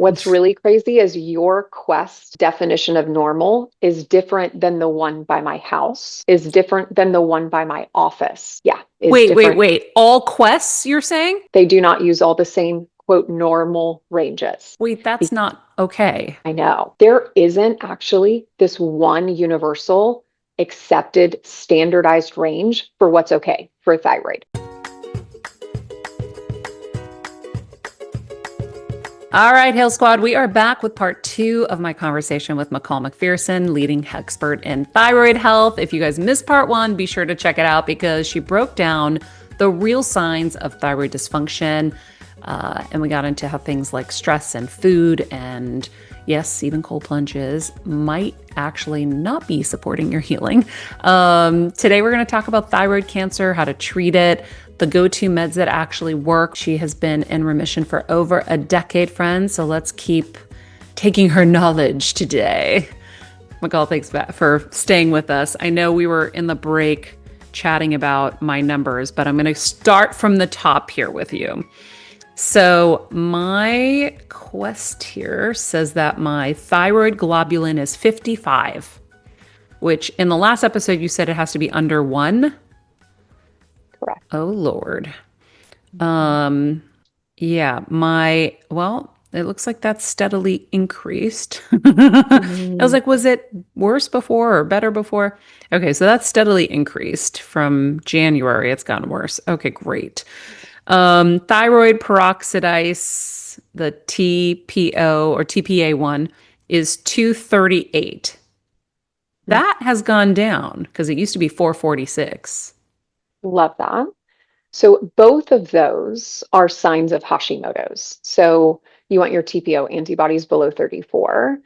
What's really crazy is your Quest definition of normal is different than the one by my house, is different than the one by my office. Yeah, is different. Wait. All quests, you're saying? They do not use all the same, quote, normal ranges. Wait, that's not okay. I know. There isn't actually this one universal accepted standardized range for what's okay for thyroid. All right, Hill Squad, we are back with part 2 of my conversation with McCall McPherson, leading expert in thyroid health. If you guys missed part 1, be sure to check it out because she broke down the real signs of thyroid dysfunction. And we got into how things like stress and food and, yes, even cold plunges might actually not be supporting your healing. Today, we're going to talk about thyroid cancer, how to treat it, the go-to meds that actually work. She has been in remission for over a decade, friends. So let's keep taking her knowledge today. McCall, thanks for staying with us. I know we were in the break chatting about my numbers, but I'm going to start from the top here with you. So my Quest here says that my thyroid globulin is 55, which in the last episode you said it has to be under 1. Correct. Oh Lord. Yeah, it looks like that's steadily increased. I was like, was it worse before or better before? Okay, so that's steadily increased from January. It's gotten worse. Okay, great. Thyroid peroxidase, the TPO or TPA1 is 238. That has gone down because it used to be 446. Love that. So both of those are signs of Hashimoto's. So you want your TPO antibodies below 34.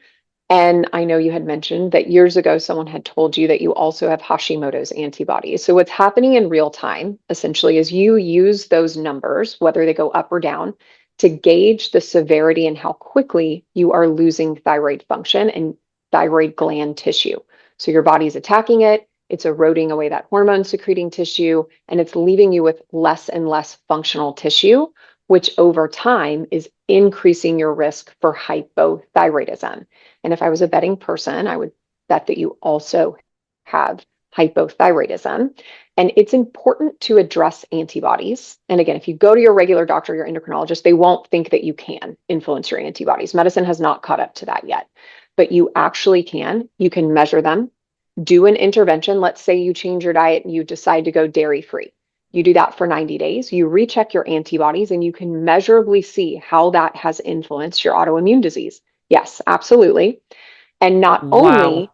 And I know you had mentioned that years ago, someone had told you that you also have Hashimoto's antibodies. So what's happening in real time, essentially, is you use those numbers, whether they go up or down, to gauge the severity and how quickly you are losing thyroid function and thyroid gland tissue. So your body's attacking it, it's eroding away that hormone secreting tissue, and it's leaving you with less and less functional tissue, which over time is increasing your risk for hypothyroidism. And if I was a betting person, I would bet that you also have hypothyroidism. And it's important to address antibodies. And again, if you go to your regular doctor, your endocrinologist, they won't think that you can influence your antibodies. Medicine has not caught up to that yet, but you actually can. You can measure them, do an intervention. Let's say you change your diet and you decide to go dairy free. You do that for 90 days, you recheck your antibodies, and you can measurably see how that has influenced your autoimmune disease. Yes, absolutely. And not only Wow.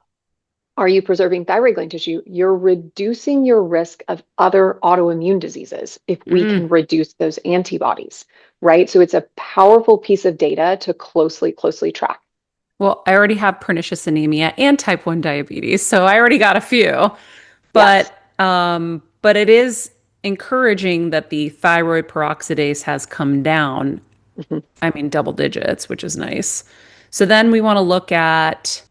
are you preserving thyroid gland tissue, you're reducing your risk of other autoimmune diseases if we can reduce those antibodies, right? So it's a powerful piece of data to closely track. Well, I already have pernicious anemia and type 1 diabetes, so I already got a few. Yes. But it is encouraging that the thyroid peroxidase has come down. Mhm. I mean, double digits, which is nice. So then we want to look at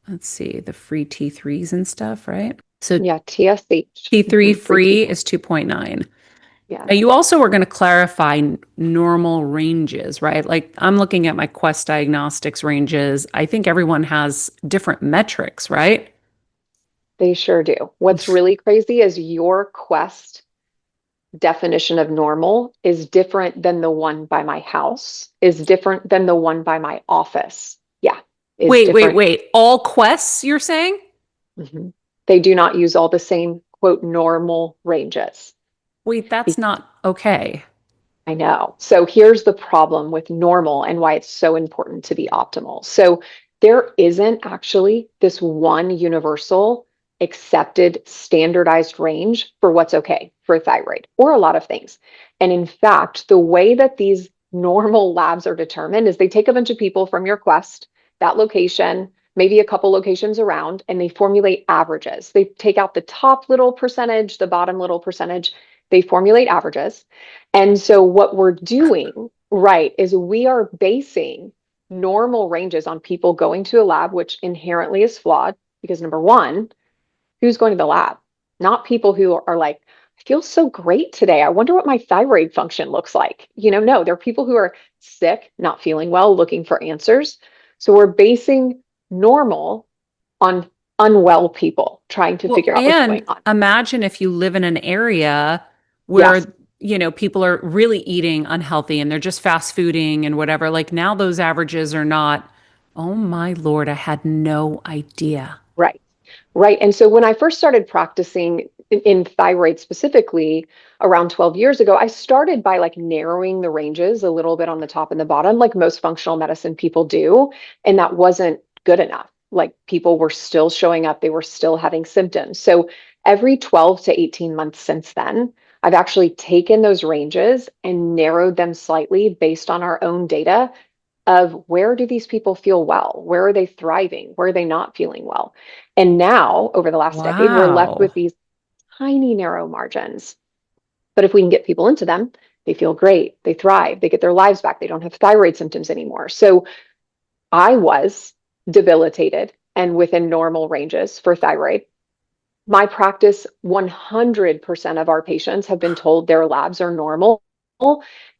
let's see, the free T3s and stuff, right? So Yeah, TSH. T3 Free free T4. is 2.9. Yeah. Now, you also were going to clarify normal ranges, right? Like I'm looking at my Quest Diagnostics ranges. I think everyone has different metrics, right? They sure do. What's really crazy is your Quest definition of normal is different than the one by my house, is different than the one by my office. Yeah, is different. Wait. All Quests, you're saying? Mhm. They do not use all the same, quote, normal ranges. Wait, that's Be- not okay. I know. So here's the problem with normal and why it's so important to be optimal. So there isn't actually this one universal accepted standardized range for what's okay for thyroid or a lot of things. And in fact, the way that these normal labs are determined is they take a bunch of people from your Quest, that location, maybe a couple locations around, and they formulate averages. They take out the top little percentage, the bottom little percentage, they formulate averages. And so what we're doing, right, is we are basing normal ranges on people going to a lab, which inherently is flawed because number one, who's going to the lab? Not people who are like I feel so great today. I wonder what my thyroid function looks like. No, there are people who are sick, not feeling well, looking for answers. So we're basing normal on unwell people trying to Well, figure out what's going and on. imagine if you live in an area Yes, where, people are really eating unhealthy and they're just fast fooding and whatever. Like now those averages are not, oh my Lord, I had no idea. right. Right. And so when I first started practicing in thyroid specifically around 12 years ago, I started by like narrowing the ranges a little bit on the top and the bottom, like most functional medicine people do. And that wasn't good enough. Like people were still showing up, they were still having symptoms. So every 12 to 18 months since then, I've actually taken those ranges and narrowed them slightly based on our own data of where do these people feel well? Where are they thriving? Where are they not feeling well? And now, over the last decade, we're left Wow. with these tiny narrow margins. But if we can get people into them, they feel great, they thrive, they get their lives back, they don't have thyroid symptoms anymore. So I was debilitated and within normal ranges for thyroid. My practice, 100% of our patients have been told their labs are normal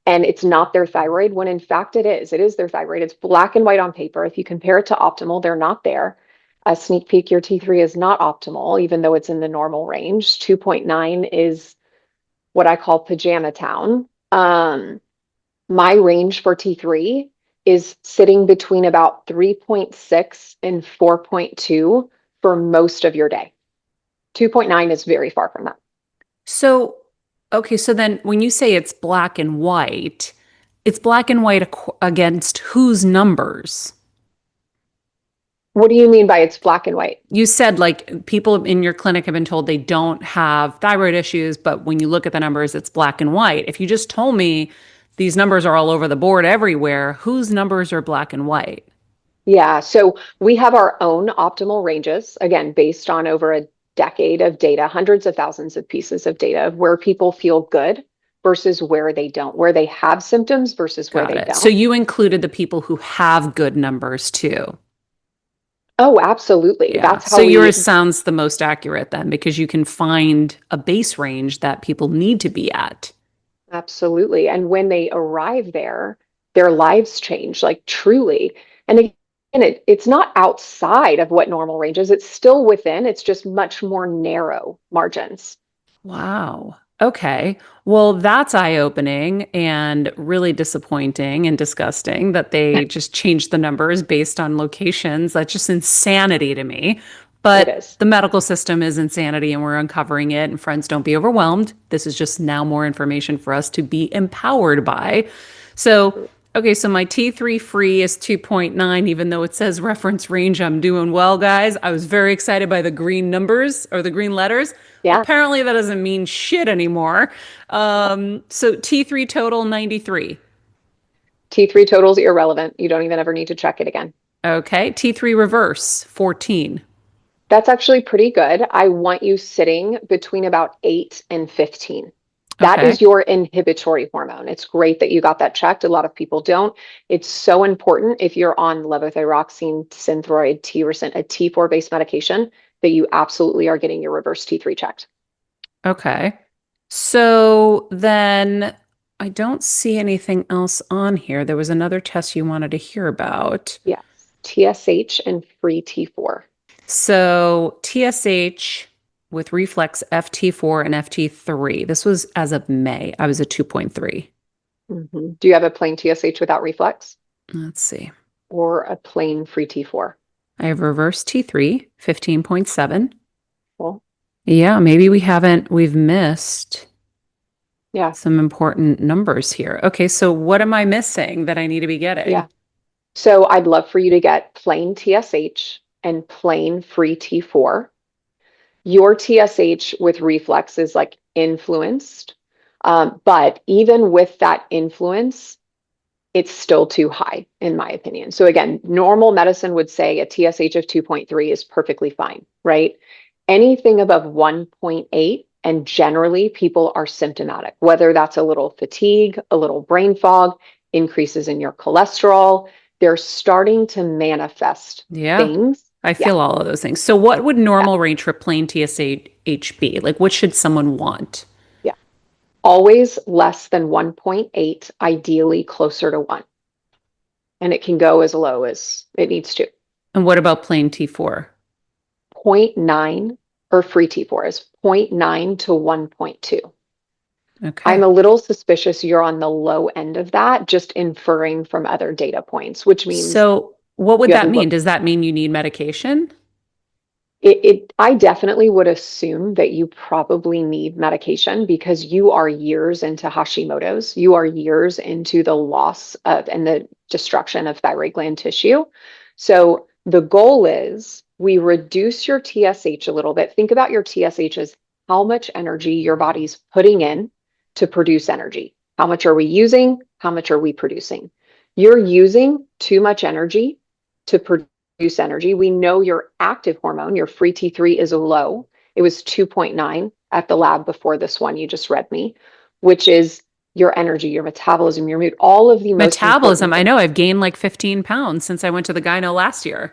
and it's not their thyroid, when in fact it is. It is their thyroid. It's black and white on paper. If you compare it to optimal, they're not there. A sneak peek, your T3 is not optimal, even though it's in the normal range. 2.9 is what I call pajama town. My range for T3 is sitting between about 3.6 and 4.2 for most of your day. 2.9 is very far from that. So, okay, so then when you say it's black and white against whose numbers? What do you mean by it's black and white? You said like people in your clinic have been told they don't have thyroid issues, but when you look at the numbers, it's black and white. If you just told me these numbers are all over the board everywhere, whose numbers are black and white? Yeah, so we have our own optimal ranges, again, based on over a decade of data, hundreds of thousands of pieces of data of where people feel good versus where they don't, where they have symptoms versus where Got they it. So don't. you included the people who have good numbers too. Oh, absolutely. Yeah. That's So how yours we, sounds the most accurate then because you can find a base range that people need to be at. absolutely. And when they arrive there, their lives change, like truly. And again, it's not outside of what normal range is, it's still within, it's just much more narrow margins. Wow. Okay. Well, that's eye-opening and really disappointing and disgusting that they just changed the numbers based on locations. That's just insanity to me. It But is. the medical system is insanity and we're uncovering it. And friends, don't be overwhelmed. This is just now more information for us to be empowered by. So, okay, so my T3 free is 2.9, even though it says reference range. I'm doing well, guys. I was very excited by the green numbers or the green letters. Yeah. Apparently, that doesn't mean shit anymore. So T3 total 93. T3 total's irrelevant. You don't even ever need to check it again. Okay. T3 reverse 14. That's actually pretty good. I want you sitting between about 8 and 15. That Okay. is your inhibitory hormone. It's great that you got that checked. A lot of people don't. It's so important if you're on levothyroxine, Synthroid, Tyrosine, a T4 based medication, that you absolutely are getting your reverse T3 checked. Okay. So then I don't see anything else on here. There was another test you wanted to hear about. Yes. TSH and free T4. So TSH with reflex FT4 and FT3. This was as of May. I was at 2.3. Do you have a plain TSH without reflex Let's see. or a plain free T4? I have reverse T3, 15.7. Well, Yeah, maybe we've missed yeah, some important numbers here. Okay, so what am I missing that I need to be getting? yeah. So I'd love for you to get plain TSH and plain free T4. Your TSH with reflex is like influenced, but even with that influence, it's still too high, in my opinion. So again, normal medicine would say a TSH of 2.3 is perfectly fine, right? Anything above 1.8, and generally people are symptomatic, whether that's a little fatigue, a little brain fog, increases in your cholesterol. They're starting to manifest Yeah, things. I Yeah, feel all of those things. So what would yeah. normal range for plain TSH be? Like what should someone want? always less than 1.8, ideally closer to 1. And it can go as low as it needs to. And what about plain T4? Zero 0.9 or free T4 is 0.9 to 1.2. I'm Okay. a little suspicious you're on the low end of that, just inferring from other data points, which means So what would you have that low. mean? Does that mean you need medication? I definitely would assume that you probably need medication because you are years into Hashimoto's. You are years into the loss of and the destruction of thyroid gland tissue. So the goal is we reduce your TSH a little bit. Think about your TSH as how much energy your body's putting in to produce energy. How much are we using? How much are we producing? You're using too much energy to produce energy. We know your active hormone, your free T3 is low. It was 2.9 at the lab before this one you just read me, which is your energy, your metabolism, your mood, all of the most important Metabolism. I things, know I've gained like 15 pounds since I went to the gyno last year.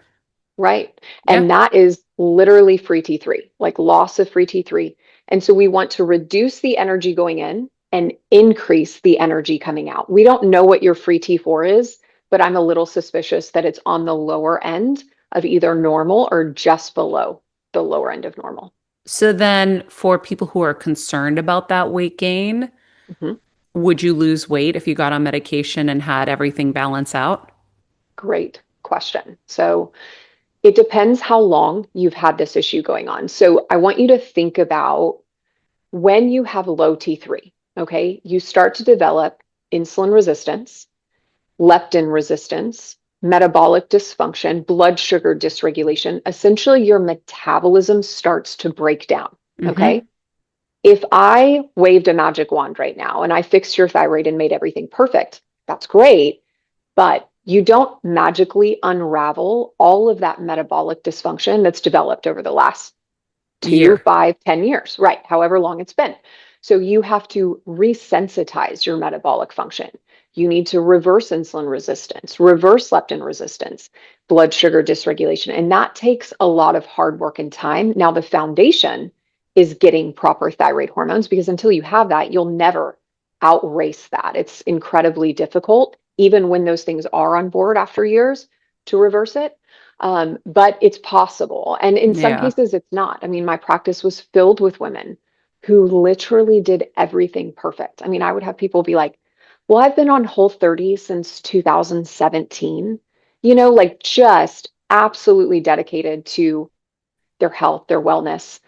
right? Yeah. And that is literally free T3, like loss of free T3. And so we want to reduce the energy going in and increase the energy coming out. We don't know what your free T4 is, but I'm a little suspicious that it's on the lower end of either normal or just below the lower end of normal. So then for people who are concerned about that weight gain, Mhm. would you lose weight if you got on medication and had everything balance out? Great question. So it depends how long you've had this issue going on. So I want you to think about when you have low T3, okay, you start to develop insulin resistance, leptin resistance, metabolic dysfunction, blood sugar dysregulation. Essentially, your metabolism starts to break down, Mm-hmm. okay? If I waved a magic wand right now and I fixed your thyroid and made everything perfect, that's great. But you don't magically unravel all of that metabolic dysfunction that's developed over the last two, Year. 5, 10 years, right? However long it's been. So you have to resensitize your metabolic function. You need to reverse insulin resistance, reverse leptin resistance, blood sugar dysregulation. And that takes a lot of hard work and time. Now, the foundation is getting proper thyroid hormones because until you have that, you'll never outrace that. It's incredibly difficult, even when those things are on board after years, to reverse it. But it's possible. And in some Yeah. cases, it's not. I mean, my practice was filled with women who literally did everything perfect. I mean, I would have people be like, well, I've been on Whole30 since 2017, like just absolutely dedicated to their health, their wellness,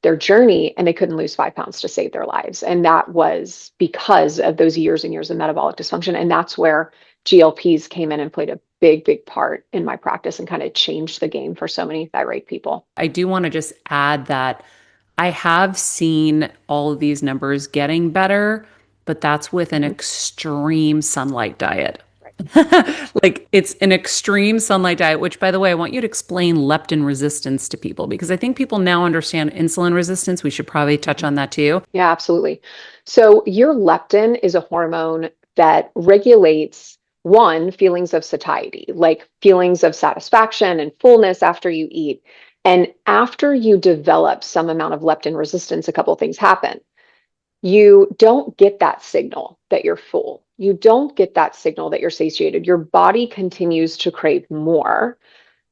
their journey, and they couldn't lose 5 pounds to save their lives. And that was because of those years and years of metabolic dysfunction. And that's where GLPs came in and played a big, big part in my practice and kind of changed the game for so many thyroid people. I do want to just add that I have seen all of these numbers getting better, but that's with an Mhm. extreme sunlight diet. Right. Like it's an extreme sunlight diet, which by the way, I want you to explain leptin resistance to people because I think people now understand insulin resistance. We should probably touch Mhm. on that too. Yeah, absolutely. So your leptin is a hormone that regulates one, feelings of satiety, like feelings of satisfaction and fullness after you eat. And after you develop some amount of leptin resistance, a couple of things happen. You don't get that signal that you're full. You don't get that signal that you're satiated. Your body continues to crave more.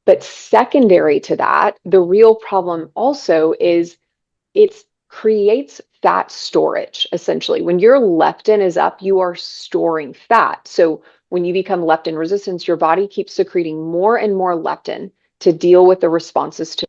But secondary to that, the real problem also is it creates fat storage, essentially. When your leptin is up, you are storing fat. So when you become leptin resistant, your body keeps secreting more and more leptin to deal with the responses to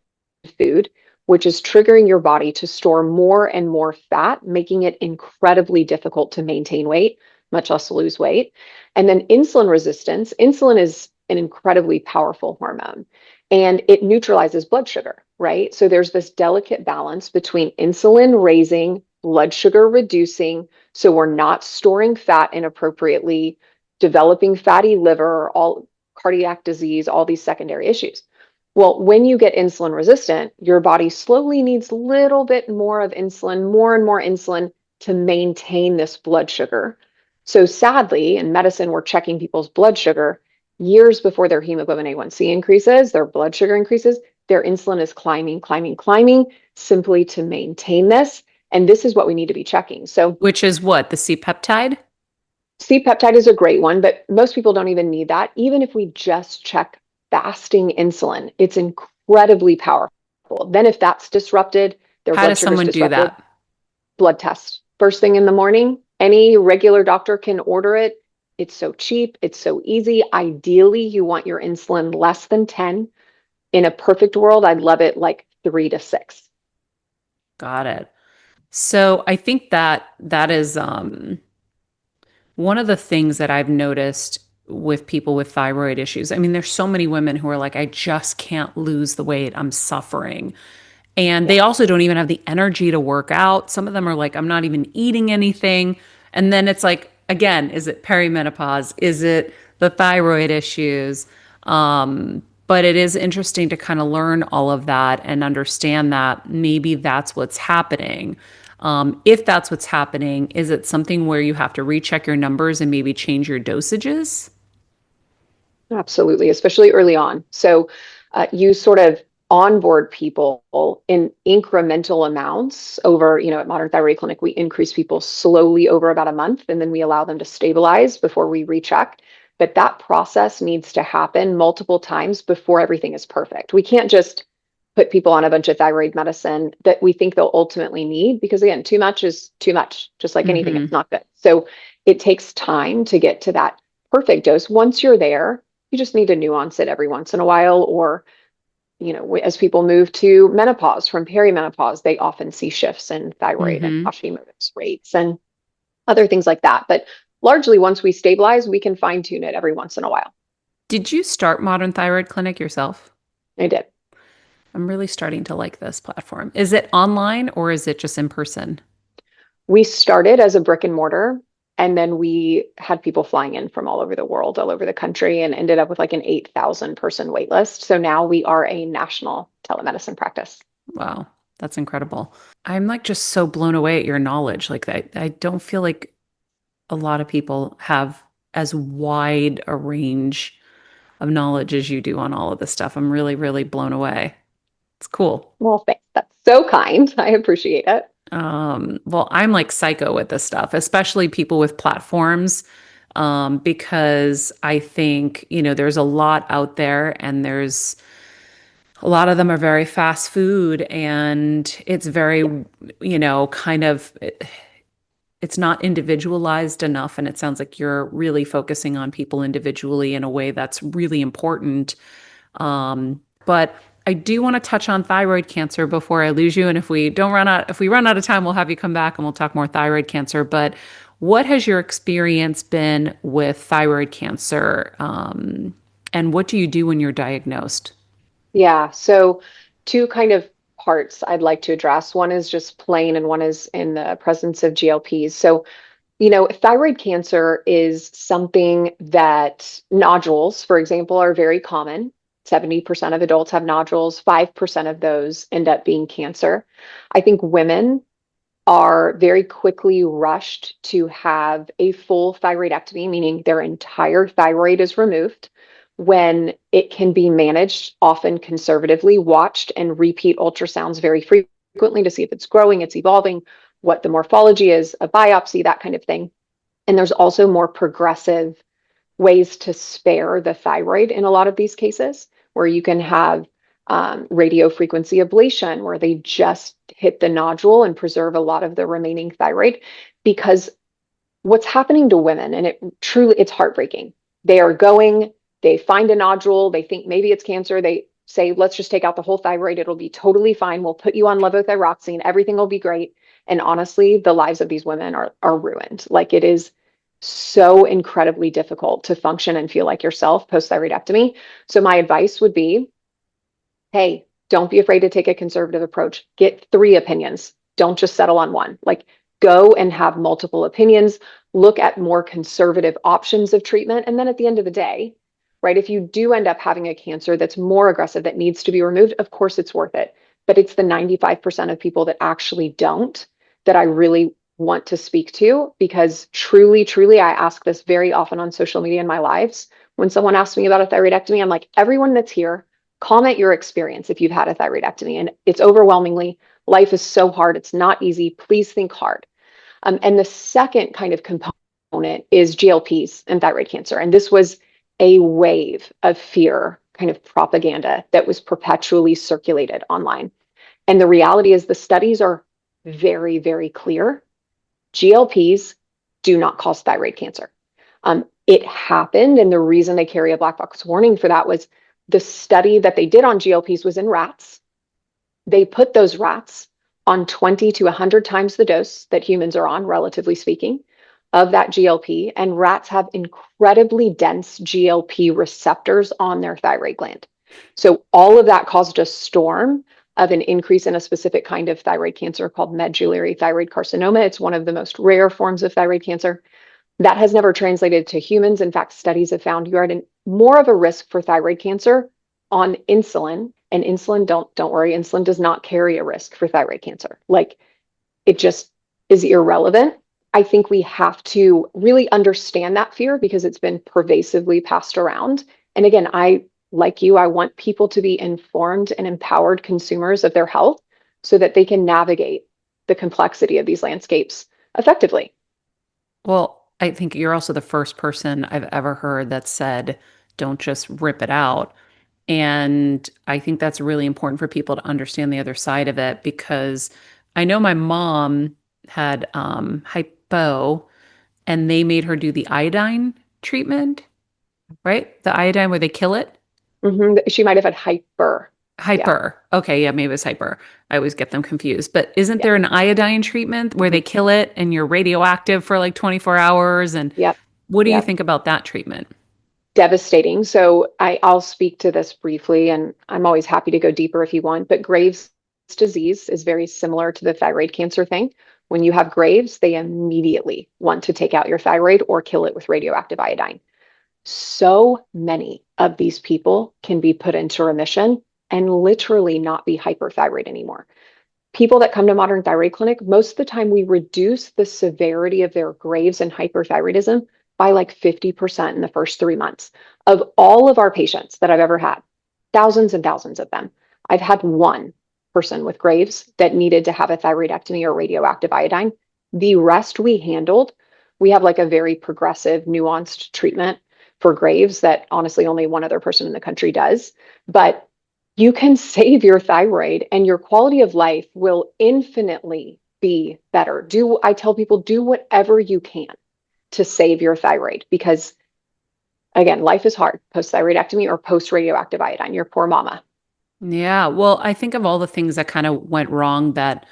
food, which is triggering your body to store more and more fat, making it incredibly difficult to maintain weight, much less lose weight. And then insulin resistance, insulin is an incredibly powerful hormone and it neutralizes blood sugar, right? So there's this delicate balance between insulin raising, blood sugar reducing, so we're not storing fat inappropriately, developing fatty liver, all cardiac disease, all these secondary issues. Well, when you get insulin resistant, your body slowly needs a little bit more of insulin, more and more insulin to maintain this blood sugar. So sadly, in medicine, we're checking people's blood sugar years before their hemoglobin A1C increases, their blood sugar increases, their insulin is climbing, climbing, climbing, simply to maintain this. And this is what we need to be checking. So Which is what? The C-peptide? C-peptide is a great one, but most people don't even need that. Even if we just check fasting insulin, it's incredibly powerful. Then if that's disrupted, their How blood does sugar is someone do disrupted, that? blood test. First thing in the morning, any regular doctor can order it. It's so cheap, it's so easy. Ideally, you want your insulin less than 10. In a perfect world, I'd love it like 3 to 6. Got it. So I think that that is one of the things that I've noticed with people with thyroid issues. I mean, there's so many women who are like, I just can't lose the weight. I'm suffering. And Yeah, they also don't even have the energy to work out. Some of them are like, I'm not even eating anything. And then it's like, again, is it perimenopause? Is it the thyroid issues? But it is interesting to kind of learn all of that and understand that maybe that's what's happening. If that's what's happening, is it something where you have to recheck your numbers and maybe change your dosages? absolutely, especially early on. So you sort of onboard people in incremental amounts over, at Modern Thyroid Clinic, we increase people slowly over about a month, and then we allow them to stabilize before we recheck. But that process needs to happen multiple times before everything is perfect. We can't just put people on a bunch of thyroid medicine that we think they'll ultimately need, because again, too much is too much, just like anything, Hmm. it's not good. So it takes time to get to that perfect dose. Once you're there, you just need to nuance it every once in a while. Or, as people move to menopause from perimenopause, they often see shifts in thyroid and Hmm. Hashimoto's rates and other things like that. But largely, once we stabilize, we can fine tune it every once in a while. Did you start Modern Thyroid Clinic yourself? I did. I'm really starting to like this platform. Is it online or is it just in person? We started as a brick and mortar, and then we had people flying in from all over the world, all over the country, and ended up with like an 8,000 person wait list. So now we are a national telemedicine practice. Wow, that's incredible. I'm like just so blown away at your knowledge. Like I don't feel like a lot of people have as wide a range of knowledge as you do on all of this stuff. I'm really, really blown away. It's cool. Well, thanks. That's so kind. I appreciate it. Well, I'm like psycho with this stuff, especially people with platforms, because I think, there's a lot out there and there's a lot of them are very fast food and it's Yeah. very, kind of, it's not individualized enough. And it sounds like you're really focusing on people individually in a way that's really important. But I do want to touch on thyroid cancer before I lose you. And if we run out of time, we'll have you come back and we'll talk more thyroid cancer. But what has your experience been with thyroid cancer? And what do you do when you're diagnosed? Yeah. So, two kind of parts I'd like to address. One is just plain, and one is in the presence of GLPs. So, thyroid cancer is something that nodules, for example, are very common. 70% of adults have nodules, 5% of those end up being cancer. I think women are very quickly rushed to have a full thyroidectomy, meaning their entire thyroid is removed, when it can be managed, often conservatively, watched and repeat ultrasounds very frequently to see if it's growing, it's evolving, what the morphology is, a biopsy, that kind of thing. And there's also more progressive ways to spare the thyroid in a lot of these cases, where you can have radio frequency ablation, where they just hit the nodule and preserve a lot of the remaining thyroid. Because what's happening to women, and it's heartbreaking. They are going, they find a nodule, they think maybe it's cancer, they say, let's just take out the whole thyroid, it'll be totally fine, we'll put you on levothyroxine, everything will be great. And honestly, the lives of these women are ruined. Like, it is so incredibly difficult to function and feel like yourself post thyroidectomy. So my advice would be, hey, don't be afraid to take a conservative approach. Get 3 opinions. Don't just settle on one. Like, go and have multiple opinions, look at more conservative options of treatment. And then at the end of the day, right, if you do end up having a cancer that's more aggressive, that needs to be removed, of course it's worth it. But it's the 95% of people that actually don't that I really want to speak to, because truly, truly, I ask this very often on social media in my lives. When someone asks me about a thyroidectomy, I'm like, everyone that's here, comment your experience if you've had a thyroidectomy. And it's overwhelmingly Life is so hard. It's not easy. Please think hard. And the second kind of component is GLPs and thyroid cancer. And this was a wave of fear kind of propaganda that was perpetually circulated online. And the reality is the studies are very, very clear. GLPs do not cause thyroid cancer. It happened, and the reason they carry a black box warning for that was the study that they did on GLPs was in rats. They put those rats on 20 to 100 times the dose that humans are on, relatively speaking, of that GLP, and rats have incredibly dense GLP receptors on their thyroid gland. So all of that caused a storm of an increase in a specific kind of thyroid cancer called medullary thyroid carcinoma. It's one of the most rare forms of thyroid cancer. That has never translated to humans. In fact, studies have found you are at more of a risk for thyroid cancer on insulin. And insulin, don't worry, insulin does not carry a risk for thyroid cancer. Like, it just is irrelevant. I think we have to really understand that fear because it's been pervasively passed around. And again, like you, I want people to be informed and empowered consumers of their health so that they can navigate the complexity of these landscapes effectively. Well, I think you're also the first person I've ever heard that said, don't just rip it out. And I think that's really important for people to understand the other side of it because I know my mom had hypo and they made her do the iodine treatment, right? The iodine where they kill it. She might have had hyper. Yeah. Hyper. Okay, yeah, maybe it was hyper. I always get them confused. But isn't Yeah. there an iodine treatment where they kill it and you're radioactive for like 24 hours? And Yep. what do you Yep. think about that treatment? Devastating. So I'll speak to this briefly, and I'm always happy to go deeper if you want. But Graves' disease is very similar to the thyroid cancer thing. When you have Graves, they immediately want to take out your thyroid or kill it with radioactive iodine. So many of these people can be put into remission and literally not be hyperthyroid anymore. People that come to Modern Thyroid Clinic, most of the time we reduce the severity of their Graves and hyperthyroidism by like 50% in the first 3 months. Of all of our patients that I've ever had, thousands and thousands of them, I've had one person with Graves that needed to have a thyroidectomy or radioactive iodine. The rest we handled. We have like a very progressive, nuanced treatment for Graves that honestly only one other person in the country does. But you can save your thyroid and your quality of life will infinitely be better. I tell people, do whatever you can to save your thyroid because again, life is hard post thyroidectomy or post radioactive iodine. Your poor mama. Yeah, well, I think of all the things that kind of went wrong that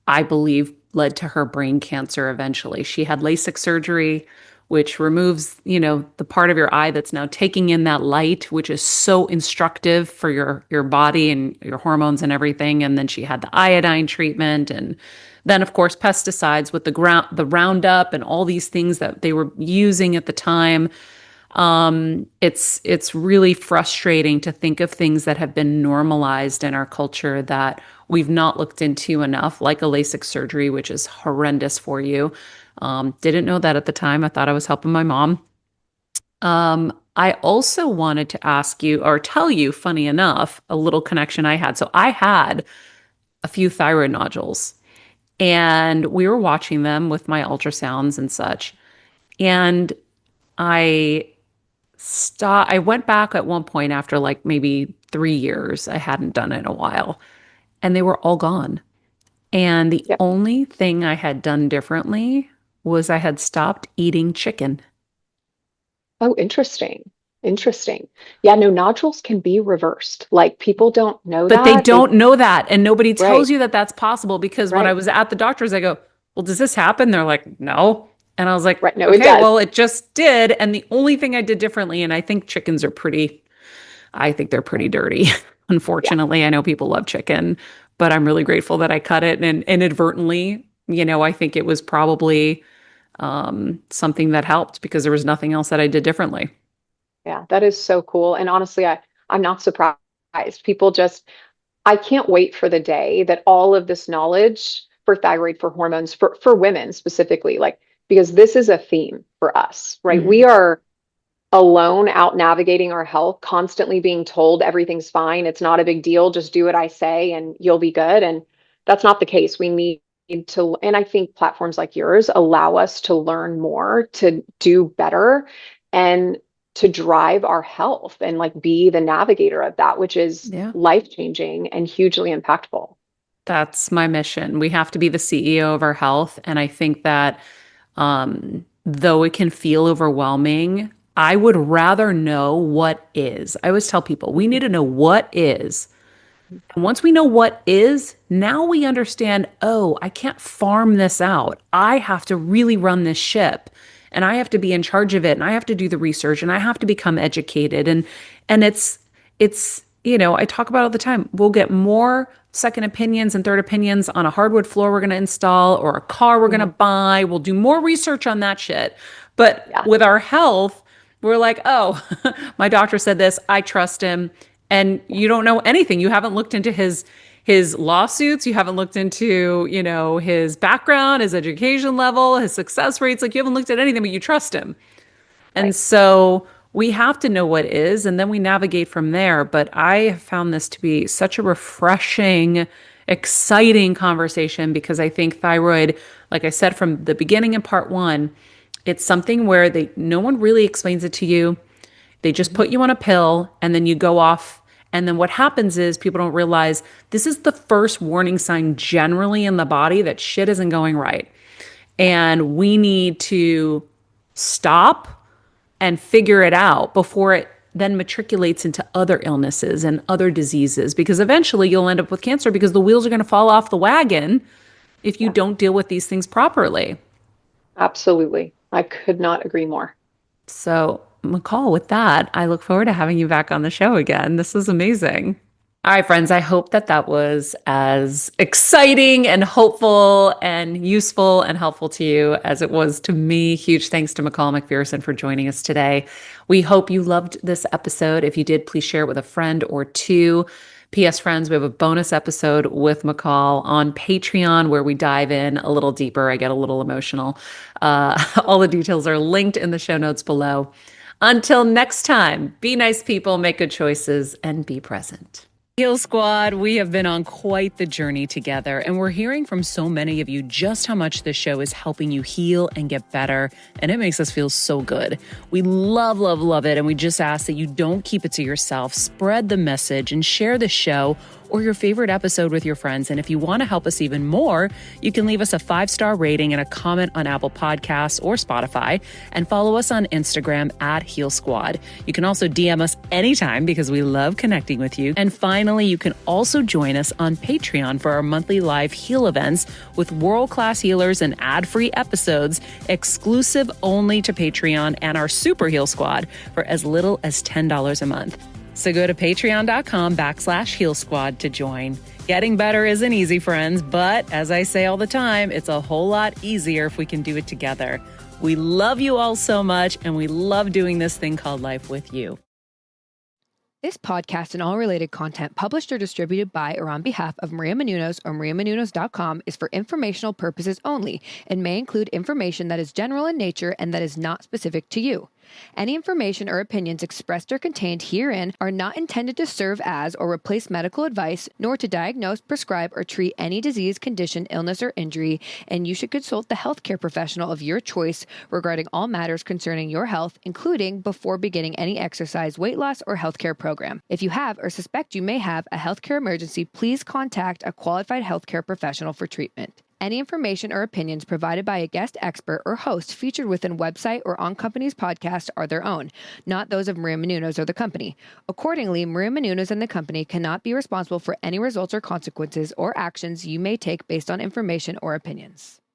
I believe led to her brain cancer eventually. She had LASIK surgery, which removes, the part of your eye that's now taking in that light, which is so instructive for your body and your hormones and everything. And then she had the iodine treatment and then of course pesticides with the Roundup and all these things that they were using at the time. It's really frustrating to think of things that have been normalized in our culture that we've not looked into enough, like a LASIK surgery, which is horrendous for you. Didn't know that at the time. I thought I was helping my mom. I also wanted to ask you or tell you, funny enough, a little connection I had. So I had a few thyroid nodules and we were watching them with my ultrasounds and such. And I I went back at one point after like maybe 3 years. I hadn't done it in a while, and they were all gone. And the Yep. only thing I had done differently was I had stopped eating chicken. Oh, interesting. Interesting. Yeah, no, nodules can be reversed. Like people don't know But they that. don't know that. And nobody tells Right, you that that's possible because when I right, was at the doctor's, I go, well, does this happen? They're like, no. And I was like, right. No, it okay, does. well, it just did. And the only thing I did differently, and I think chickens are I think they're pretty dirty. Yeah. Unfortunately, I know people love chicken, but I'm really grateful that I cut it and inadvertently, I think it was probably something that helped because there was nothing else that I did differently. Yeah, that is so cool. And honestly, I'm not surprised. People just, I can't wait for the day that all of this knowledge for thyroid, for hormones, for women specifically, like, because this is a theme for us, right? We Mhm. are alone out navigating our health, constantly being told everything's fine. It's not a big deal. Just do what I say and you'll be good. And that's not the case. We need to, and I think platforms like yours allow us to learn more, to do better, and to drive our health and like be the navigator of that, which is Yeah. life-changing and hugely impactful. That's my mission. We have to be the CEO of our health. And I think that though it can feel overwhelming, I would rather know what is. I always tell people we need to know what is. And once we know what is, now we understand, oh, I can't farm this out. I have to really run this ship and I have to be in charge of it and I have to do the research and I have to become educated. And it's I talk about it all the time. We'll get more second opinions and third opinions on a hardwood floor we're going to install or a car we're going to Mhm. buy. We'll do more research on that shit. But Yeah, with our health, we're like, oh, my doctor said this. I trust him. And yeah, you don't know anything. You haven't looked into his lawsuits. You haven't looked into, his background, his education level, his success rates. Like you haven't looked at anything, but you trust him. And right. so we have to know what is, and then we navigate from there. But I have found this to be such a refreshing, exciting conversation because I think thyroid, like I said from the beginning in part one, it's something where no one really explains it to you. They just Mhm. put you on a pill and then you go off. And then what happens is people don't realize this is the first warning sign generally in the body that shit isn't going right. Yeah, And we need to stop and figure it out before it then matriculates into other illnesses and other diseases because eventually you'll end up with cancer because the wheels are going to fall off the wagon if you yeah, don't deal with these things properly. absolutely. I could not agree more. So, McCall, with that, I look forward to having you back on the show again. This was amazing. All right, friends, I hope that that was as exciting and hopeful and useful and helpful to you as it was to me. Huge thanks to McCall McPherson for joining us today. We hope you loved this episode. If you did, please share it with a friend or two. P.S. Friends, we have a bonus episode with McCall on Patreon where we dive in a little deeper. I get a little emotional. All the details are linked in the show notes below. Until next time, be nice people, make good choices, and be present. Heal Squad, we have been on quite the journey together, and we're hearing from so many of you just how much this show is helping you heal and get better, and it makes us feel so good. We love, love, love it, and we just ask that you don't keep it to yourself. Spread the message and share the show or your favorite episode with your friends. And if you want to help us even more, you can leave us a 5-star rating and a comment on Apple Podcasts or Spotify, and follow us on Instagram at Heal Squad. You can also DM us anytime because we love connecting with you. And finally, you can also join us on Patreon for our monthly live heal events with world-class healers and ad-free episodes exclusive only to Patreon and our Super Heal Squad for as little as $10 a month. So go to patreon.com/Heal Squad to join. Getting better isn't easy, friends, but as I say all the time, it's a whole lot easier if we can do it together. We love you all so much, and we love doing this thing called life with you. This podcast and all related content published or distributed by or on behalf of Maria Menounos or MariaMenounos.com is for informational purposes only and may include information that is general in nature and that is not specific to you. Any information or opinions expressed or contained herein are not intended to serve as or replace medical advice, nor to diagnose, prescribe, or treat any disease, condition, illness, or injury, and you should consult the healthcare professional of your choice regarding all matters concerning your health, including before beginning any exercise, weight loss, or healthcare program. If you have or suspect you may have a healthcare emergency, please contact a qualified healthcare professional for treatment. Any information or opinions provided by a guest expert or host featured within a website or on company's podcast are their own, not those of Maria Menounos or the company. Accordingly, Maria Menounos and the company cannot be responsible for any results or consequences or actions you may take based on information or opinions.